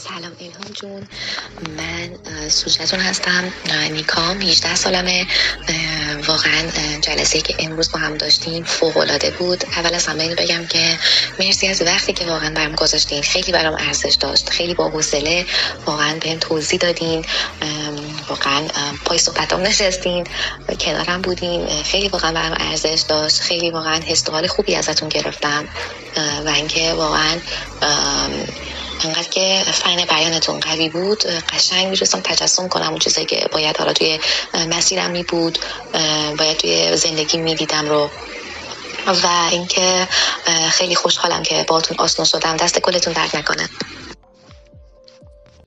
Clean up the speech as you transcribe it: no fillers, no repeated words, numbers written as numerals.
سلام الهام جون، من سوجتون هستم. نیکام 18 سالمه. واقعا جلسه‌ای که امروز با هم داشتیم فوق‌العاده بود. اول از همه اینو بگم که مرسی از وقتی که واقعا برام گذاشتین، خیلی برام ارزش داشت، خیلی با حوصله واقعا بهم توضیح دادین، واقعا پای صحبتام نشستین، کنارم بودین، خیلی واقعا برام ارزش داشت، خیلی واقعا حس و حال خوبی ازتون گرفتم و اینکه واقعا انقدر که فن بیانتون قوی بود، قشنگ می‌تونستم تجسم کنم اون چیزایی که باید حالا توی مسیرم می بود، باید توی زندگی میدیدم رو. و اینکه خیلی خوشحالم که باهاتون آشنا شدم. دست کلتون درد نکنه.